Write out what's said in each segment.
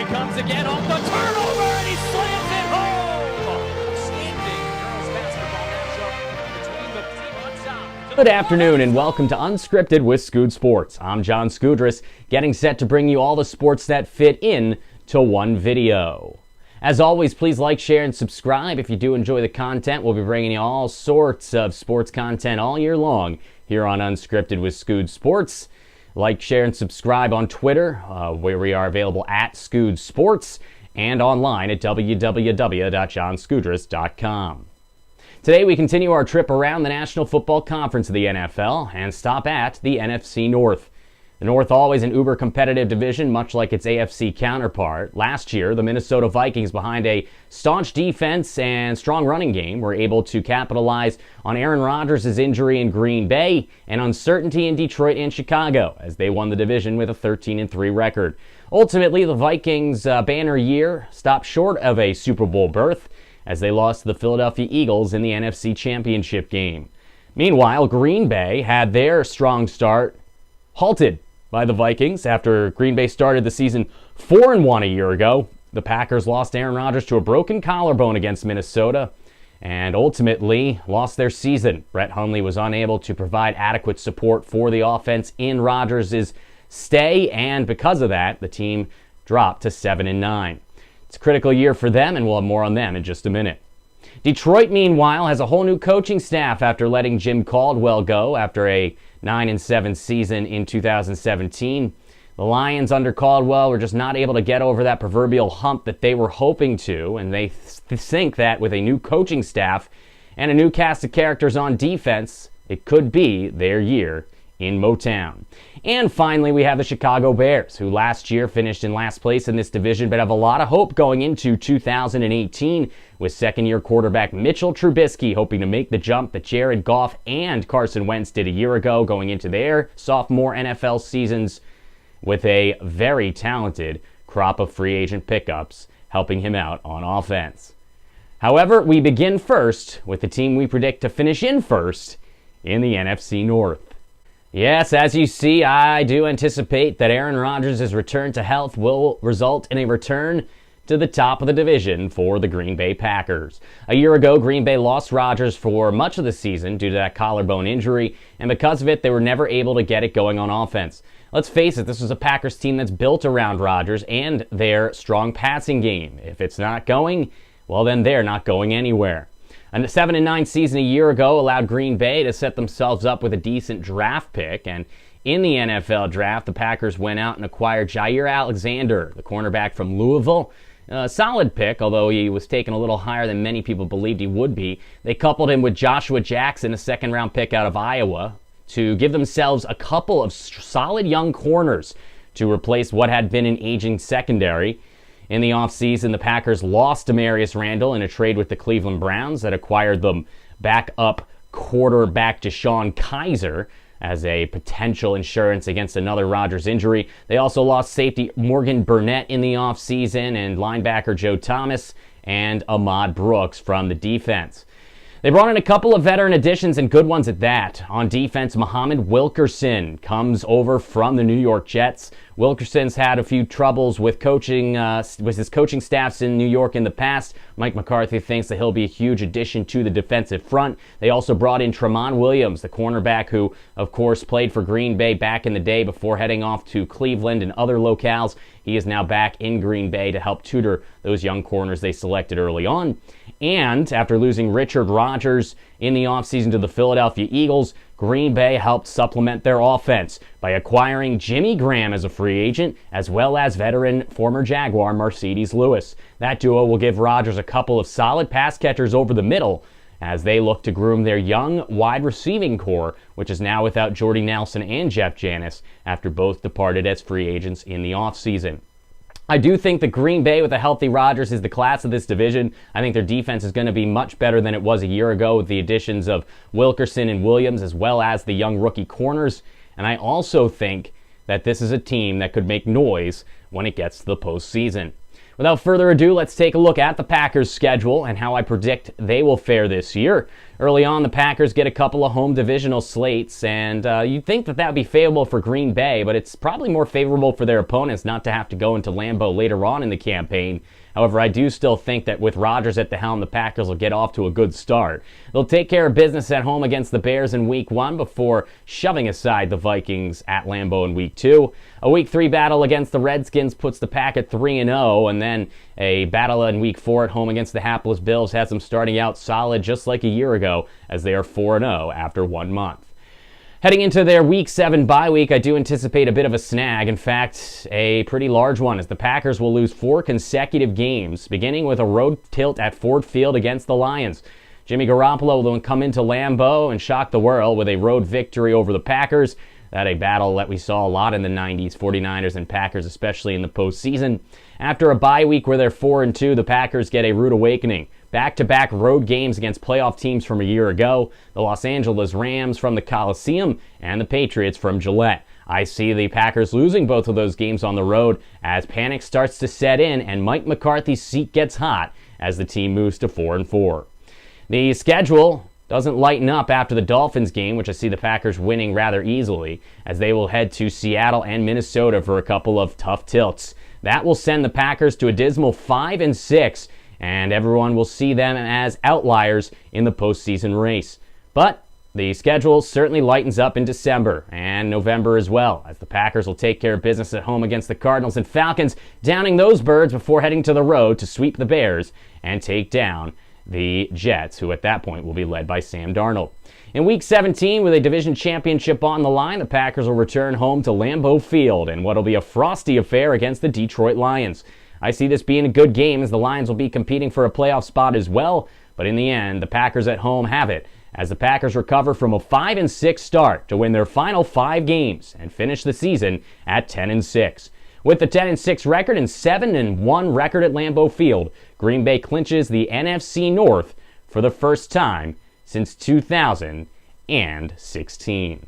he comes again off the turnover, and he slams it home! Outstanding girls basketball matchup between the team on top. Good afternoon and welcome to Unscripted with SkoodSports. I'm John Skoudris, getting set to bring you all the sports that fit in to one video. As always, please like, share, and subscribe. If you do enjoy the content, we'll be bringing you all sorts of sports content all year long here on Unscripted with SkoodSports. Like, share, and subscribe on Twitter, where we are available at SkoodSports, and online at www.johnsskoudris.com. Today we continue our trip around the National Football Conference of the NFL and stop at the NFC North. The North, always an uber-competitive division, much like its AFC counterpart. Last year, the Minnesota Vikings, behind a staunch defense and strong running game, were able to capitalize on Aaron Rodgers' injury in Green Bay and uncertainty in Detroit and Chicago, as they won the division with a 13-3 record. Ultimately, the Vikings' banner year stopped short of a Super Bowl berth, as they lost to the Philadelphia Eagles in the NFC Championship game. Meanwhile, Green Bay had their strong start halted by the Vikings after Green Bay started the season 4-1 a year ago. The Packers lost Aaron Rodgers to a broken collarbone against Minnesota and ultimately lost their season. Brett Hundley was unable to provide adequate support for the offense in Rodgers' stay, and because of that, the team dropped to 7-9. It's a critical year for them, and we'll have more on them in just a minute. Detroit, meanwhile, has a whole new coaching staff after letting Jim Caldwell go after a 9-7 season in 2017. The Lions under Caldwell were just not able to get over that proverbial hump that they were hoping to, and they think that with a new coaching staff and a new cast of characters on defense, it could be their year in Motown. And finally, we have the Chicago Bears, who last year finished in last place in this division, but have a lot of hope going into 2018 with second-year quarterback Mitchell Trubisky hoping to make the jump that Jared Goff and Carson Wentz did a year ago going into their sophomore NFL seasons, with a very talented crop of free agent pickups helping him out on offense. However, we begin first with the team we predict to finish in first in the NFC North. Yes, as you see, I do anticipate that Aaron Rodgers' return to health will result in a return to the top of the division for the Green Bay Packers. A year ago, Green Bay lost Rodgers for much of the season due to that collarbone injury, and because of it, they were never able to get it going on offense. Let's face it, this was a Packers team that's built around Rodgers and their strong passing game. If it's not going, well then they're not going anywhere. A 7-9 season a year ago allowed Green Bay to set themselves up with a decent draft pick, and in the NFL draft, the Packers went out and acquired Jair Alexander, the cornerback from Louisville. A solid pick, although he was taken a little higher than many people believed he would be. They coupled him with Joshua Jackson, a second-round pick out of Iowa, to give themselves a couple of solid young corners to replace what had been an aging secondary. In the offseason, the Packers lost Demarius Randall in a trade with the Cleveland Browns that acquired them backup quarterback DeShone Kizer as a potential insurance against another Rodgers injury. They also lost safety Morgan Burnett in the offseason and linebacker Joe Thomas and Ahmad Brooks from the defense. They brought in a couple of veteran additions and good ones at that. On defense, Muhammad Wilkerson comes over from the New York Jets. Wilkerson's had a few troubles with coaching, with his coaching staffs in New York in the past. Mike McCarthy thinks that he'll be a huge addition to the defensive front. They also brought in Tramon Williams, the cornerback who, of course, played for Green Bay back in the day before heading off to Cleveland and other locales. He is now back in Green Bay to help tutor those young corners they selected early on. And after losing Richard Rodgers in the offseason to the Philadelphia Eagles, Green Bay helped supplement their offense by acquiring Jimmy Graham as a free agent, as well as veteran former Jaguar Mercedes Lewis. That duo will give Rodgers a couple of solid pass catchers over the middle as they look to groom their young wide receiving core, which is now without Jordy Nelson and Jeff Janis after both departed as free agents in the offseason. I do think that Green Bay with a healthy Rodgers is the class of this division. I think their defense is going to be much better than it was a year ago with the additions of Wilkerson and Williams as well as the young rookie corners. And I also think that this is a team that could make noise when it gets to the postseason. Without further ado, let's take a look at the Packers' schedule and how I predict they will fare this year. Early on, the Packers get a couple of home divisional slates, and you'd think that would be favorable for Green Bay, but it's probably more favorable for their opponents not to have to go into Lambeau later on in the campaign. However, I do still think that with Rodgers at the helm, the Packers will get off to a good start. They'll take care of business at home against the Bears in Week 1 before shoving aside the Vikings at Lambeau in Week 2. A Week 3 battle against the Redskins puts the Pack at 3-0, and then a battle in Week 4 at home against the hapless Bills has them starting out solid just like a year ago, as they are 4-0 after 1 month. Heading into their Week 7 bye week, I do anticipate a bit of a snag. In fact, a pretty large one, as the Packers will lose 4 consecutive games, beginning with a road tilt at Ford Field against the Lions. Jimmy Garoppolo will come into Lambeau and shock the world with a road victory over the Packers. That a battle that we saw a lot in the 90s, 49ers and Packers, especially in the postseason. After a bye week where they're 4-2, the Packers get a rude awakening. Back-to-back road games against playoff teams from a year ago, the Los Angeles Rams from the Coliseum and the Patriots from Gillette. I see the Packers losing both of those games on the road as panic starts to set in and Mike McCarthy's seat gets hot as the team moves to 4-4. The schedule doesn't lighten up after the Dolphins game, which I see the Packers winning rather easily, as they will head to Seattle and Minnesota for a couple of tough tilts. That will send the Packers to a dismal 5-6, and everyone will see them as outliers in the postseason race. But the schedule certainly lightens up in December and November as well, as the Packers will take care of business at home against the Cardinals and Falcons, downing those birds before heading to the road to sweep the Bears and take down the Jets, who at that point will be led by Sam Darnold. In Week 17, with a division championship on the line, the Packers will return home to Lambeau Field in what will be a frosty affair against the Detroit Lions. I see this being a good game as the Lions will be competing for a playoff spot as well, but in the end, the Packers at home have it, as the Packers recover from a 5-6 start to win their final 5 games and finish the season at 10-6. With the 10-6 record and 7-1 record at Lambeau Field, Green Bay clinches the NFC North for the first time since 2016.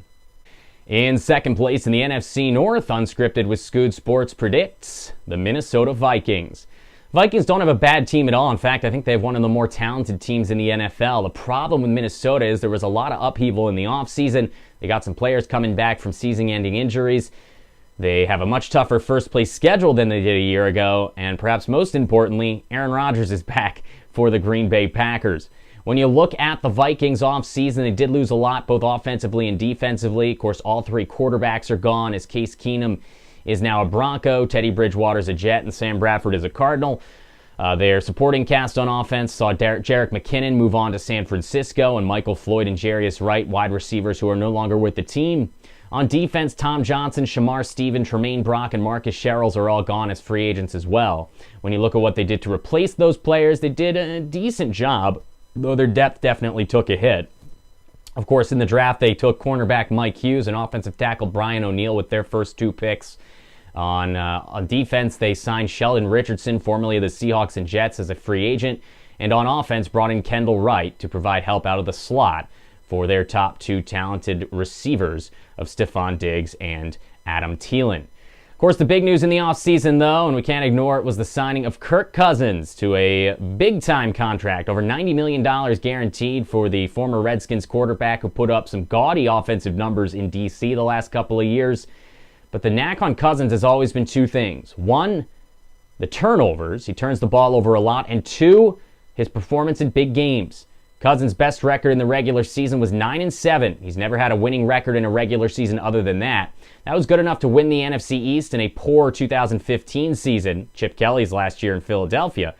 In second place in the NFC North, Unscripted with SkoodSports predicts the Minnesota Vikings. Vikings don't have a bad team at all. In fact, I think they have one of the more talented teams in the NFL. The problem with Minnesota is there was a lot of upheaval in the offseason. They got some players coming back from season-ending injuries. They have a much tougher first-place schedule than they did a year ago, and perhaps most importantly, Aaron Rodgers is back for the Green Bay Packers. When you look at the Vikings offseason, they did lose a lot, both offensively and defensively. Of course, all 3 quarterbacks are gone, as Case Keenum is now a Bronco, Teddy Bridgewater's a Jet, and Sam Bradford is a Cardinal. Their supporting cast on offense saw Jerick McKinnon move on to San Francisco, and Michael Floyd and Jarius Wright, wide receivers who are no longer with the team. On defense, Tom Johnson, Shamar Stephen, Tremaine Brock, and Marcus Sherrills are all gone as free agents as well. When you look at what they did to replace those players, they did a decent job, though their depth definitely took a hit. Of course, in the draft, they took cornerback Mike Hughes and offensive tackle Brian O'Neill with their first 2 picks. On defense, they signed Sheldon Richardson, formerly of the Seahawks and Jets, as a free agent. And on offense, brought in Kendall Wright to provide help out of the slot for their top 2 talented receivers of Stephon Diggs and Adam Thielen. Of course, the big news in the offseason, though, and we can't ignore it, was the signing of Kirk Cousins to a big-time contract, over $90 million guaranteed for the former Redskins quarterback who put up some gaudy offensive numbers in D.C. the last couple of years. But the knack on Cousins has always been 2 things. 1, the turnovers. He turns the ball over a lot. And 2, his performance in big games. Cousins' best record in the regular season was 9-7. He's never had a winning record in a regular season other than that. That was good enough to win the NFC East in a poor 2015 season, Chip Kelly's last year in Philadelphia.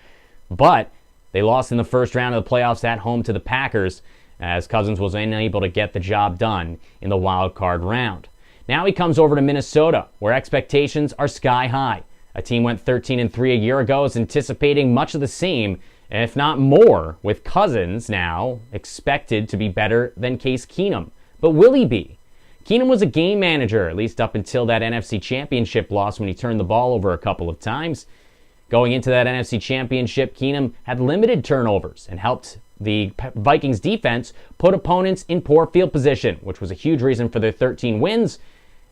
But they lost in the first round of the playoffs at home to the Packers, as Cousins was unable to get the job done in the wild card round. Now he comes over to Minnesota, where expectations are sky high. A team went 13-3 a year ago, is anticipating much of the same, if not more, with Cousins now expected to be better than Case Keenum. But will he be? Keenum was a game manager, at least up until that NFC Championship loss when he turned the ball over a couple of times. Going into that NFC Championship, Keenum had limited turnovers and helped the Vikings defense put opponents in poor field position, which was a huge reason for their 13 wins,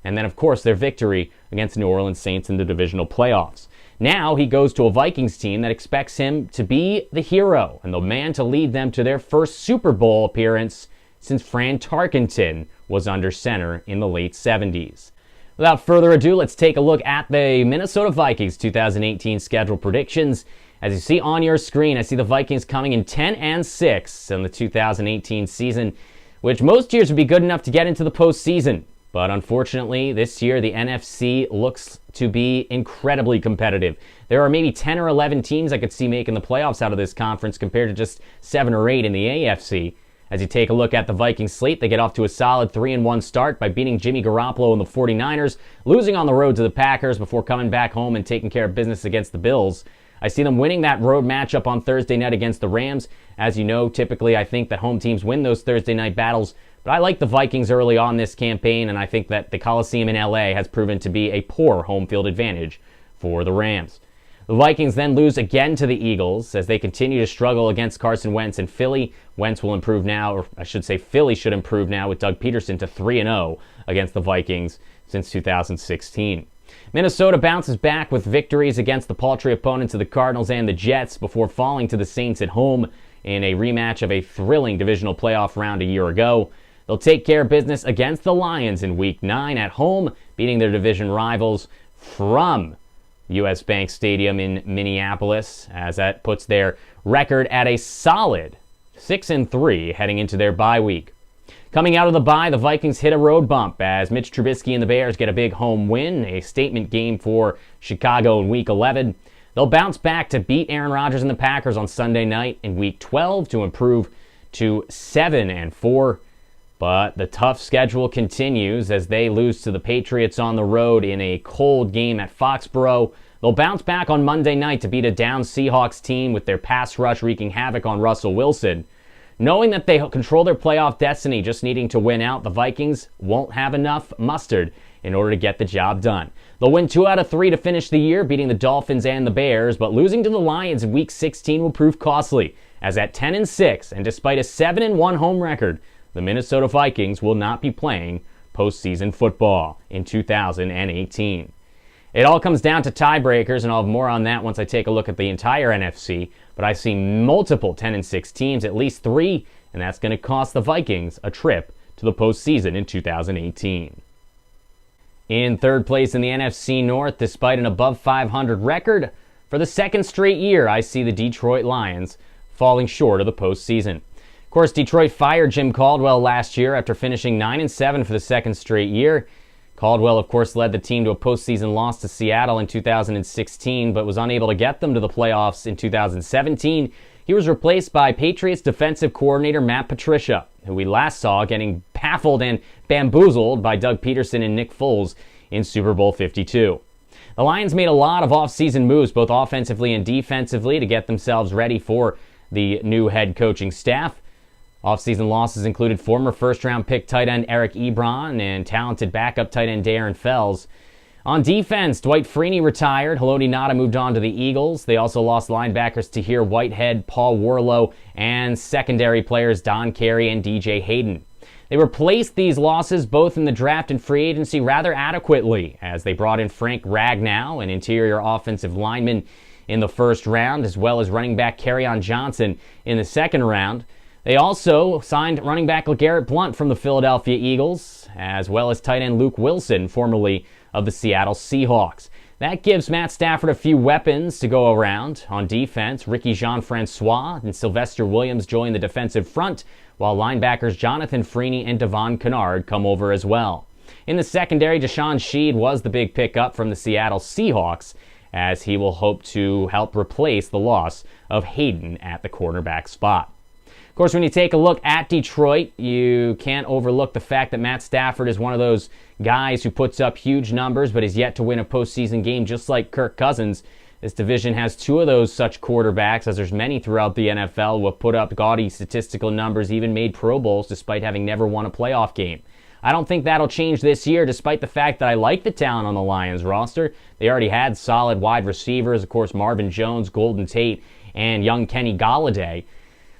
and then, of course, their victory against the New Orleans Saints in the divisional playoffs. Now he goes to a Vikings team that expects him to be the hero and the man to lead them to their first Super Bowl appearance since Fran Tarkenton was under center in the late 70s. Without further ado, let's take a look at the Minnesota Vikings 2018 schedule predictions. As you see on your screen, I see the Vikings coming in 10-6 in the 2018 season, which most years would be good enough to get into the postseason. But unfortunately, this year the NFC looks to be incredibly competitive. There are maybe 10 or 11 teams I could see making the playoffs out of this conference compared to just 7 or 8 in the AFC. As you take a look at the Vikings slate, they get off to a solid 3-1 start by beating Jimmy Garoppolo and the 49ers, losing on the road to the Packers before coming back home and taking care of business against the Bills. I see them winning that road matchup on Thursday night against the Rams. As you know, typically I think that home teams win those Thursday night battles, but I like the Vikings early on this campaign, and I think that the Coliseum in LA has proven to be a poor home field advantage for the Rams. The Vikings then lose again to the Eagles as they continue to struggle against Carson Wentz and Philly. Wentz will improve now, or I should say Philly should improve now with Doug Peterson to 3-0 against the Vikings since 2016. Minnesota bounces back with victories against the paltry opponents of the Cardinals and the Jets before falling to the Saints at home in a rematch of a thrilling divisional playoff round a year ago. They'll take care of business against the Lions in Week 9 at home, beating their division rivals from U.S. Bank Stadium in Minneapolis, as that puts their record at a solid 6-3 heading into their bye week. Coming out of the bye, the Vikings hit a road bump as Mitch Trubisky and the Bears get a big home win, a statement game for Chicago in Week 11. They'll bounce back to beat Aaron Rodgers and the Packers on Sunday night in Week 12 to improve to 7-4. But the tough schedule continues as they lose to the Patriots on the road in a cold game at Foxborough. They'll bounce back on Monday night to beat a down Seahawks team with their pass rush wreaking havoc on Russell Wilson. Knowing that they control their playoff destiny, just needing to win out, the Vikings won't have enough mustard in order to get the job done. They'll win 2 out of 3 to finish the year, beating the Dolphins and the Bears, but losing to the Lions in Week 16 will prove costly, as at 10-6, and despite a 7-1 home record, the Minnesota Vikings will not be playing postseason football in 2018. It all comes down to tiebreakers, and I'll have more on that once I take a look at the entire NFC, but I see multiple 10-6 teams, at least 3, and that's going to cost the Vikings a trip to the postseason in 2018. In third place in the NFC North, despite an above 500 record, for the second straight year, I see the Detroit Lions falling short of the postseason. Of course, Detroit fired Jim Caldwell last year after finishing 9-7 for the second straight year. Caldwell, of course, led the team to a postseason loss to Seattle in 2016, but was unable to get them to the playoffs in 2017. He was replaced by Patriots defensive coordinator Matt Patricia, who we last saw getting baffled and bamboozled by Doug Peterson and Nick Foles in Super Bowl 52. The Lions made a lot of offseason moves, both offensively and defensively, to get themselves ready for the new head coaching staff. Offseason losses included former first-round pick tight end Eric Ebron and talented backup tight end Darren Fells. On defense, Dwight Freeney retired. Haloti Ngata moved on to the Eagles. They also lost linebackers Tahir Whitehead, Paul Warlow, and secondary players Don Carey and DJ Hayden. They replaced these losses both in the draft and free agency rather adequately, as they brought in Frank Ragnow, an interior offensive lineman, in the first round, as well as running back Kerryon Johnson in the second round. They also signed running back LeGarrette Blount from the Philadelphia Eagles, as well as tight end Luke Wilson, formerly of the Seattle Seahawks. That gives Matt Stafford a few weapons to go around. On defense, Ricky Jean-Francois and Sylvester Williams join the defensive front, while linebackers Jonathan Freeney and Devon Kennard come over as well. In the secondary, Deshaun Sheed was the big pickup from the Seattle Seahawks, as he will hope to help replace the loss of Hayden at the cornerback spot. Of course, when you take a look at Detroit, you can't overlook the fact that Matt Stafford is one of those guys who puts up huge numbers but is yet to win a postseason game, just like Kirk Cousins. This division has 2 of those such quarterbacks, as there's many throughout the NFL who have put up gaudy statistical numbers, even made Pro Bowls despite having never won a playoff game. I don't think that'll change this year, despite the fact that I like the talent on the Lions roster. They already had solid wide receivers, of course, Marvin Jones, Golden Tate, and young Kenny Golladay.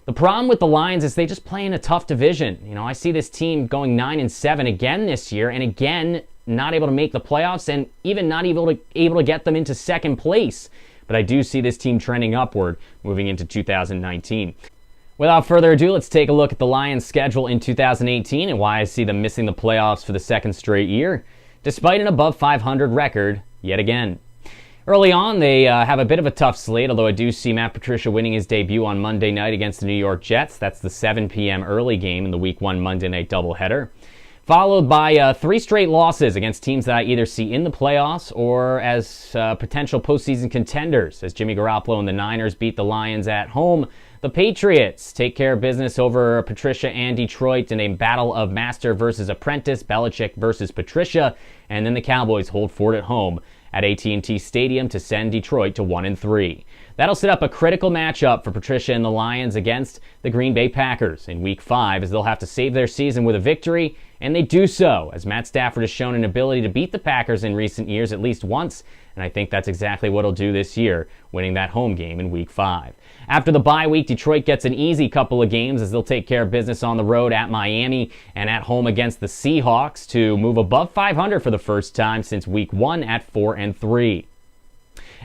The problem with the Lions is they just play in a tough division. I see this team going 9-7 again this year, and again not able to make the playoffs and even not able to get them into second place. But I do see this team trending upward moving into 2019. Without further ado, let's take a look at the Lions' schedule in 2018 and why I see them missing the playoffs for the second straight year, despite an above 500 record yet again. Early on, they have a bit of a tough slate, although I do see Matt Patricia winning his debut on Monday night against the New York Jets. That's the 7 p.m. early game in the Week 1 Monday night doubleheader. Followed by 3 straight losses against teams that I either see in the playoffs or as potential postseason contenders, as Jimmy Garoppolo and the Niners beat the Lions at home. The Patriots take care of business over Patricia and Detroit in a battle of master versus apprentice, Belichick versus Patricia, and then the Cowboys hold fort at home at AT&T Stadium to send Detroit to 1-3. That'll set up a critical matchup for Patricia and the Lions against the Green Bay Packers in Week 5, as they'll have to save their season with a victory, and they do so, as Matt Stafford has shown an ability to beat the Packers in recent years at least once, and I think that's exactly what he'll do this year, winning that home game in Week 5. After the bye week, Detroit gets an easy couple of games as they'll take care of business on the road at Miami and at home against the Seahawks to move above 500 for the first time since Week 1 at 4-3.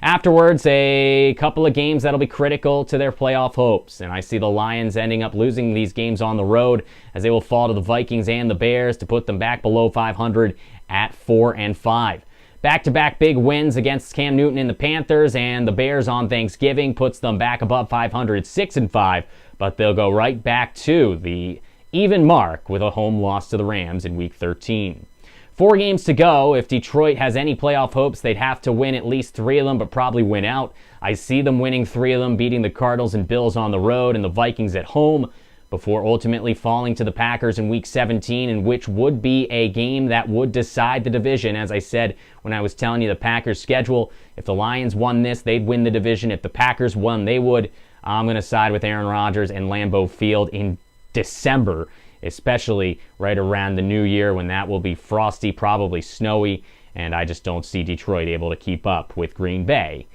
Afterwards, a couple of games that'll be critical to their playoff hopes, and I see the Lions ending up losing these games on the road as they will fall to the Vikings and the Bears to put them back below 500 at 4-5. Back-to-back big wins against Cam Newton and the Panthers and the Bears on Thanksgiving puts them back above 500 6-5, but they'll go right back to the even mark with a home loss to the Rams in Week 13. 4 games to go. If Detroit has any playoff hopes, they'd have to win at least 3 of them, but probably win out. I see them winning 3 of them, beating the Cardinals and Bills on the road and the Vikings at home, before ultimately falling to the Packers in Week 17, in which would be a game that would decide the division. As I said when I was telling you the Packers' schedule, if the Lions won this, they'd win the division. If the Packers won, they would. I'm going to side with Aaron Rodgers and Lambeau Field in December, especially right around the new year when that will be frosty, probably snowy, and I just don't see Detroit able to keep up with Green Bay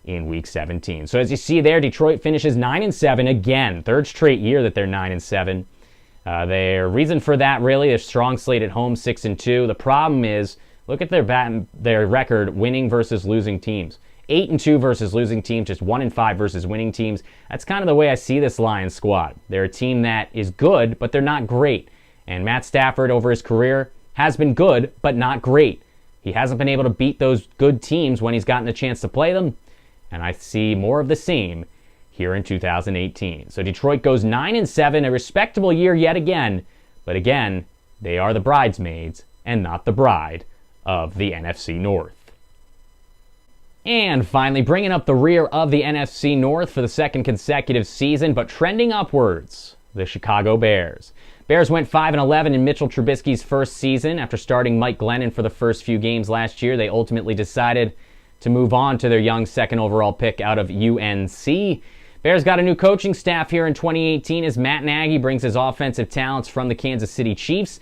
in Week 17. So as you see there, Detroit finishes 9-7 again, 3rd straight year that they're 9-7. Their reason for that, really, is strong slate at home, 6-2. The problem is, look at their record winning versus losing teams. 8-2 versus losing teams, just 1-5 versus winning teams. That's kind of the way I see this Lions squad. They're a team that is good, but they're not great. And Matt Stafford, over his career, has been good, but not great. He hasn't been able to beat those good teams when he's gotten a chance to play them. And I see more of the same here in 2018. So Detroit goes 9-7, a respectable year yet again. But again, they are the bridesmaids and not the bride of the NFC North. And finally, bringing up the rear of the NFC North for the 2nd consecutive season, but trending upwards, the Chicago Bears. Bears went 5-11 in Mitchell Trubisky's first season. After starting Mike Glennon for the first few games last year, they ultimately decided to move on to their young 2nd overall pick out of UNC. Bears got a new coaching staff here in 2018 as Matt Nagy brings his offensive talents from the Kansas City Chiefs.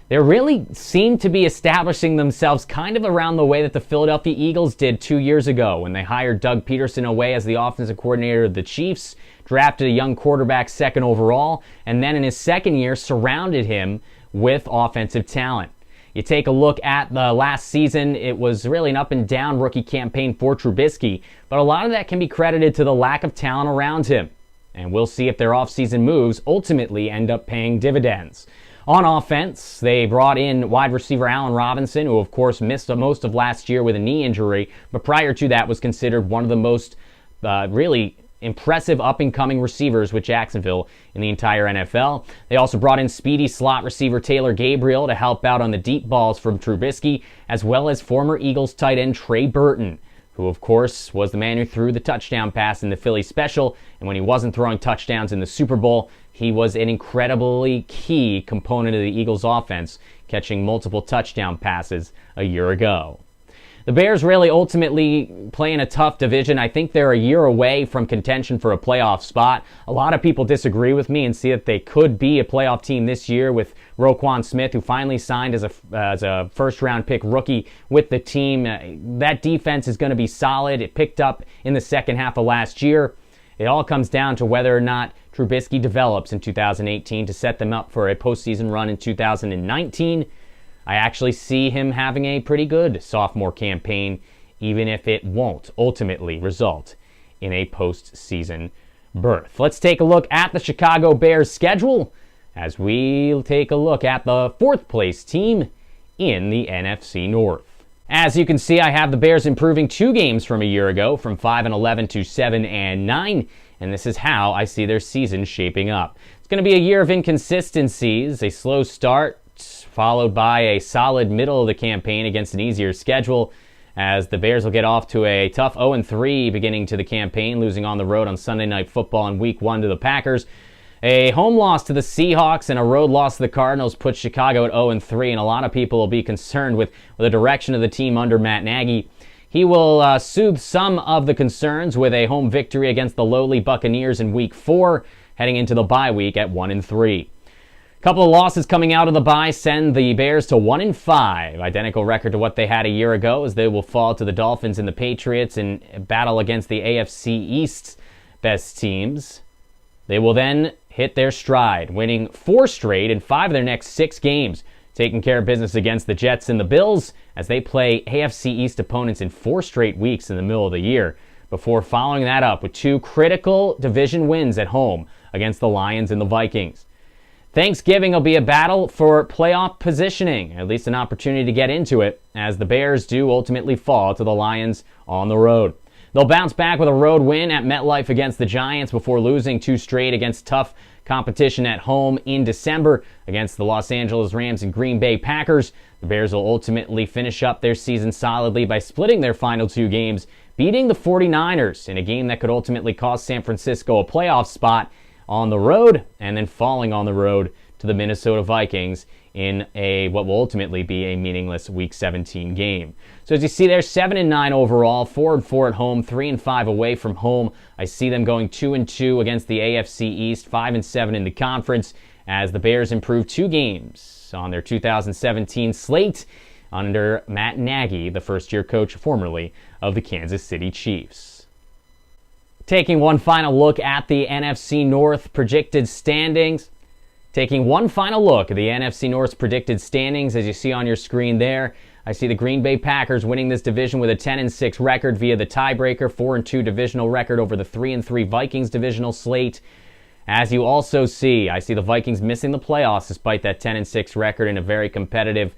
They really seem to be establishing themselves kind of around the way that the Philadelphia Eagles did 2 years ago when they hired Doug Peterson away as the offensive coordinator of the Chiefs, drafted a young quarterback 2nd overall, and then in his 2nd year surrounded him with offensive talent. You take a look at the last season, it was really an up-and-down rookie campaign for Trubisky, but a lot of that can be credited to the lack of talent around him. And we'll see if their offseason moves ultimately end up paying dividends. On offense, they brought in wide receiver Allen Robinson, who of course missed most of last year with a knee injury, but prior to that was considered one of the most really impressive up-and-coming receivers with Jacksonville in the entire NFL. They also brought in speedy slot receiver Taylor Gabriel to help out on the deep balls from Trubisky, as well as former Eagles tight end Trey Burton, who of course was the man who threw the touchdown pass in the Philly special, and when he wasn't throwing touchdowns in the Super Bowl, he was an incredibly key component of the Eagles offense, catching multiple touchdown passes a year ago. The Bears really ultimately play in a tough division. I think they're a year away from contention for a playoff spot. A lot of people disagree with me and see that they could be a playoff team this year with Roquan Smith, who finally signed as a first-round pick rookie with the team. That defense is going to be solid. It picked up in the second half of last year. It all comes down to whether or not Trubisky develops in 2018 to set them up for a postseason run in 2019. I actually see him having a pretty good sophomore campaign, even if it won't ultimately result in a postseason berth. Let's take a look at the Chicago Bears schedule as we take a look at the fourth place team in the NFC North. As you can see, I have the Bears improving 2 games from a year ago, from 5-11 to 7-9, and this is how I see their season shaping up. It's going to be a year of inconsistencies, a slow start followed by a solid middle of the campaign against an easier schedule, as the Bears will get off to a tough 0-3 beginning to the campaign, losing on the road on Sunday Night Football in Week 1 to the Packers. A home loss to the Seahawks and a road loss to the Cardinals put Chicago at 0-3, and a lot of people will be concerned with the direction of the team under Matt Nagy. He will soothe some of the concerns with a home victory against the lowly Buccaneers in Week 4, heading into the bye week at 1-3. A couple of losses coming out of the bye send the Bears to 1-5, identical record to what they had a year ago, as they will fall to the Dolphins and the Patriots in battle against the AFC East's best teams. They will then hit their stride, winning 4 straight in 5 of their next 6 games, taking care of business against the Jets and the Bills as they play AFC East opponents in 4 straight weeks in the middle of the year, before following that up with 2 critical division wins at home against the Lions and the Vikings. Thanksgiving will be a battle for playoff positioning, at least an opportunity to get into it, as the Bears do ultimately fall to the Lions on the road. They'll bounce back with a road win at MetLife against the Giants before losing 2 straight against tough competition at home in December against the Los Angeles Rams and Green Bay Packers. The Bears will ultimately finish up their season solidly by splitting their final 2 games, beating the 49ers in a game that could ultimately cost San Francisco a playoff spot on the road, and then falling on the road to the Minnesota Vikings in what will ultimately be a meaningless Week 17 game. So as you see, they're 7-9 overall, 4-4 at home, 3-5 away from home. I see them going 2-2 against the AFC East, 5-7 in the conference, as the Bears improve 2 games on their 2017 slate under Matt Nagy, the first-year coach formerly of the Kansas City Chiefs. Taking one final look at the NFC North predicted standings. Taking one final look at the NFC North's predicted standings, as you see on your screen there, I see the Green Bay Packers winning this division with a 10-6 record via the tiebreaker, 4-2 divisional record over the 3-3 Vikings divisional slate. As you also see, I see the Vikings missing the playoffs despite that 10-6 record in a very competitive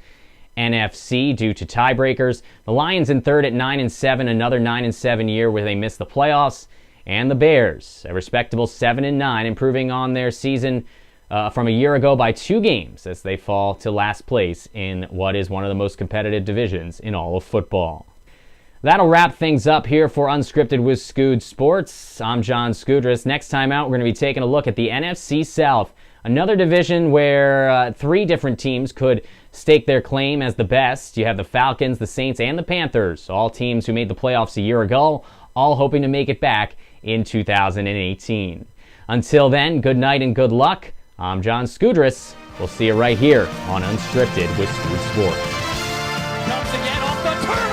NFC due to tiebreakers. The Lions in third at 9-7, another 9-7 year where they miss the playoffs. And the Bears, a respectable 7-9, improving on their season from a year ago by 2 games as they fall to last place in what is one of the most competitive divisions in all of football. That'll wrap things up here for Unscripted with SkoodSports. I'm John Skoudris. Next time out, we're going to be taking a look at the NFC South, another division where 3 different teams could stake their claim as the best. You have the Falcons, the Saints, and the Panthers, all teams who made the playoffs a year ago, all hoping to make it back in 2018. Until then, good night and good luck. I'm John Skoudris. We'll see you right here on Unscripted with SkoodSports. Comes again off the turn.